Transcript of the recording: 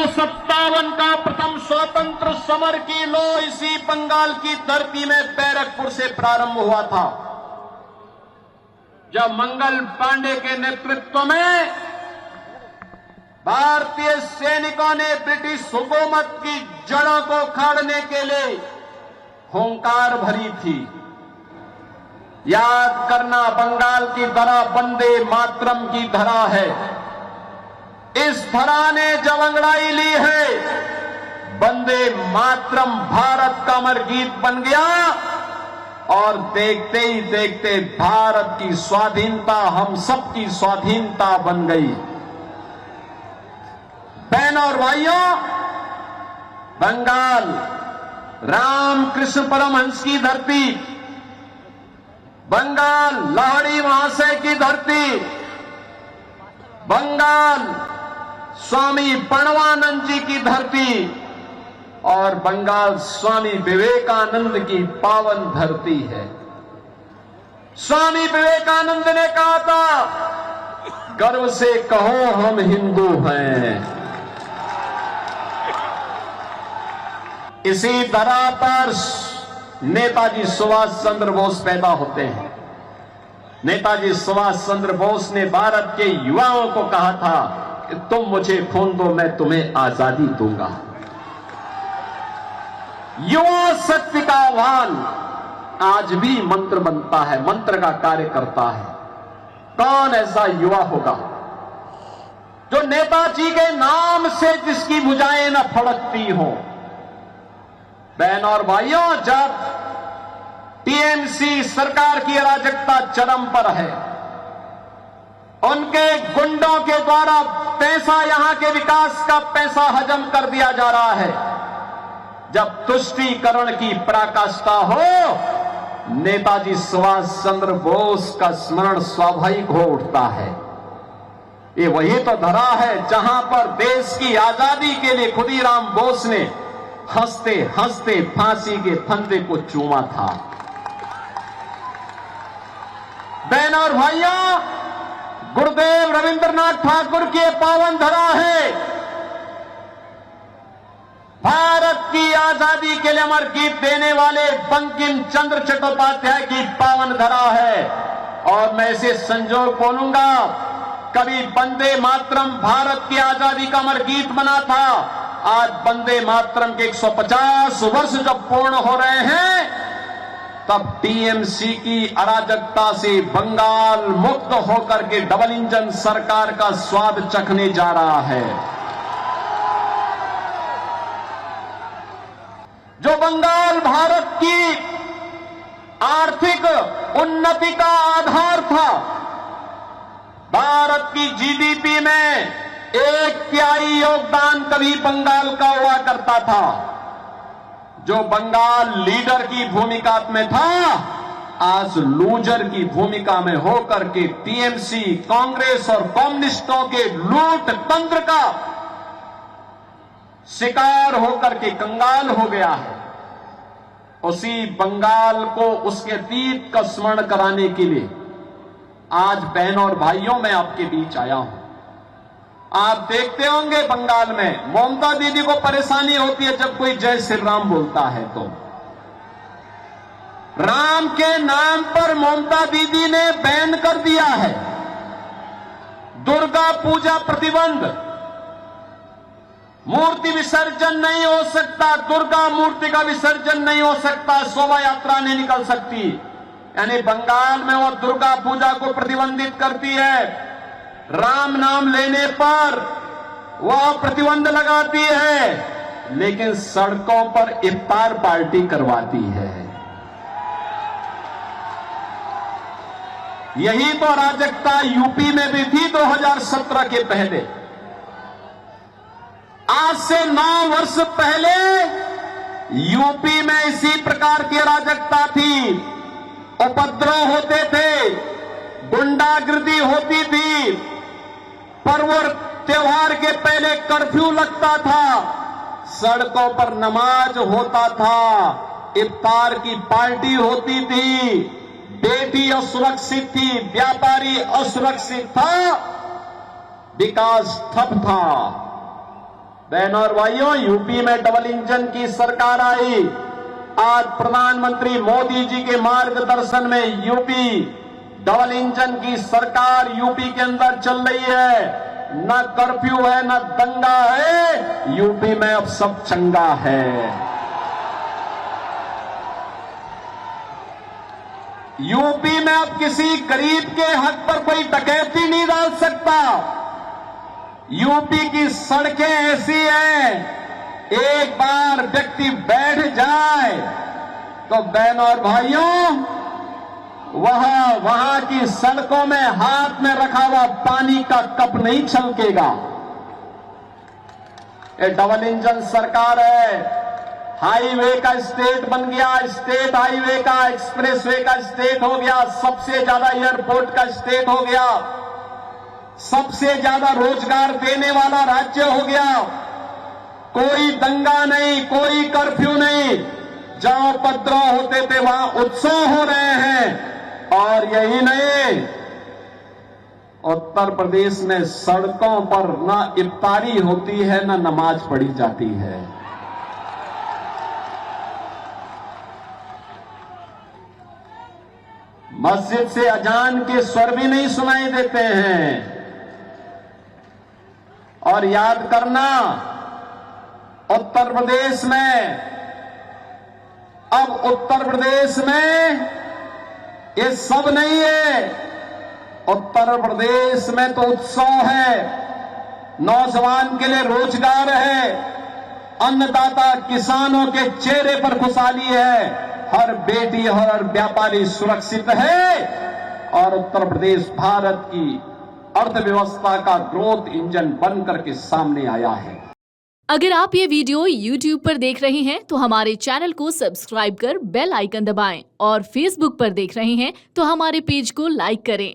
1957 का प्रथम स्वतंत्र समर की लो इसी बंगाल की धरती में बैरकपुर से प्रारंभ हुआ था, जब मंगल पांडे के नेतृत्व में भारतीय सैनिकों ने ब्रिटिश हुकूमत की जड़ों को उखाड़ने के लिए हुंकार भरी थी। याद करना, बंगाल की धरा वंदे मातरम की धरा है। इस धरा ने जब अंगड़ाई ली है, वंदे मातरम भारत का अमर गीत बन गया और देखते ही देखते भारत की स्वाधीनता हम सबकी स्वाधीनता बन गई। बहनों और भाइयों, बंगाल रामकृष्ण परमहंस की धरती, बंगाल लाहिड़ी महाशय की धरती, बंगाल स्वामी प्रणवानंद जी की धरती और बंगाल स्वामी विवेकानंद की पावन धरती है। स्वामी विवेकानंद ने कहा था, गर्व से कहो हम हिंदू हैं। इसी धरा पर नेताजी सुभाष चंद्र बोस पैदा होते हैं। नेताजी सुभाष चंद्र बोस ने भारत के युवाओं को कहा था कि तुम मुझे खून दो, मैं तुम्हें आजादी दूंगा। युवा शक्ति का आह्वान आज भी मंत्र बनता है, मंत्र का कार्य करता है। कौन ऐसा युवा होगा जो नेताजी के नाम से जिसकी भुजाएं न फड़कती हो। बहन और भाइयों, जब टीएमसी सरकार की अराजकता चरम पर है, उनके गुंडों के द्वारा पैसा, यहां के विकास का पैसा हजम कर दिया जा रहा है, जब तुष्टीकरण की पराकाष्ठा हो, नेताजी सुभाष चंद्र बोस का स्मरण स्वाभाविक हो उठता है। ये वही तो धरा है जहां पर देश की आजादी के लिए खुदीराम बोस ने हंसते हंसते फांसी के फंदे को चूमा था। बहन और भाइयों, गुरुदेव रविंद्रनाथ ठाकुर की पावन धरा है। भारत की आजादी के लिए अमर गीत देने वाले बंकिम चंद्र चट्टोपाध्याय की पावन धरा है। और मैं इसे संजोग बोलूंगा, कभी वंदे मातरम भारत की आजादी का अमर गीत बना था, आज वंदे मातरम के 150 वर्ष जब पूर्ण हो रहे हैं, तब टीएमसी की अराजकता से बंगाल मुक्त होकर के डबल इंजन सरकार का स्वाद चखने जा रहा है। जो बंगाल भारत की आर्थिक उन्नति का आधार था, भारत की जीडीपी में 1/3 योगदान कभी बंगाल का हुआ करता था। जो बंगाल लीडर की भूमिका में था, आज लूजर की भूमिका में होकर के टीएमसी, कांग्रेस और कम्युनिस्टों के लूट तंत्र का शिकार होकर के कंगाल हो गया है। उसी बंगाल को उसके अतीत का स्मरण कराने के लिए आज बहनों और भाइयों मैं आपके बीच आया हूं। आप देखते होंगे बंगाल में ममता दीदी को परेशानी होती है जब कोई जय श्री राम बोलता है, तो राम के नाम पर ममता दीदी ने बैन कर दिया है। दुर्गा पूजा प्रतिबंध, मूर्ति विसर्जन नहीं हो सकता, दुर्गा मूर्ति का विसर्जन नहीं हो सकता, शोभा यात्रा नहीं निकल सकती। यानी बंगाल में वो दुर्गा पूजा को प्रतिबंधित करती है, राम नाम लेने पर वह प्रतिबंध लगाती है, लेकिन सड़कों पर इफ्तार पार्टी करवाती है। यही तो अराजकता यूपी में भी थी 2017 के पहले। आज से 9 वर्ष पहले यूपी में इसी प्रकार की अराजकता थी। उपद्रव होते थे, गुंडागिर्दी होती थी, पर्व त्योहार के पहले कर्फ्यू लगता था, सड़कों पर नमाज होता था, इफ्तार की पार्टी होती थी, बेटी असुरक्षित थी, व्यापारी असुरक्षित था, विकास ठप था। बहनों और भाइयों, यूपी में डबल इंजन की सरकार आई। आज प्रधानमंत्री मोदी जी के मार्गदर्शन में यूपी डबल इंजन की सरकार यूपी के अंदर चल रही है। न कर्फ्यू है, न दंगा है, यूपी में अब सब चंगा है। यूपी में अब किसी गरीब के हक पर कोई डकैती नहीं डाल सकता। यूपी की सड़कें ऐसी हैं, एक बार व्यक्ति बैठ जाए तो बहनों और भाइयों, वहां की सड़कों में हाथ में रखा हुआ पानी का कप नहीं छलकेगा। ये डबल इंजन सरकार है। हाईवे का स्टेट बन गया, स्टेट हाईवे का, एक्सप्रेसवे का स्टेट हो गया, सबसे ज्यादा एयरपोर्ट का स्टेट हो गया, सबसे ज्यादा रोजगार देने वाला राज्य हो गया। कोई दंगा नहीं, कोई कर्फ्यू नहीं, जहां उपद्रव होते थे वहां उत्सव हो रहे हैं। और यही नहीं, उत्तर प्रदेश में सड़कों पर न इफ्तारी होती है, न नमाज पढ़ी जाती है। मस्जिद से अजान के स्वर भी नहीं सुनाई देते हैं। और याद करना, उत्तर प्रदेश में, अब उत्तर प्रदेश में ये सब नहीं है। उत्तर प्रदेश में तो उत्सव है, नौजवान के लिए रोजगार है, अन्नदाता किसानों के चेहरे पर खुशहाली है, हर बेटी हर व्यापारी सुरक्षित है। और उत्तर प्रदेश भारत की अर्थव्यवस्था का ग्रोथ इंजन बनकर के सामने आया है। अगर आप ये वीडियो YouTube पर देख रहे हैं तो हमारे चैनल को सब्सक्राइब कर बेल आइकन दबाएं, और Facebook पर देख रहे हैं तो हमारे पेज को लाइक करें।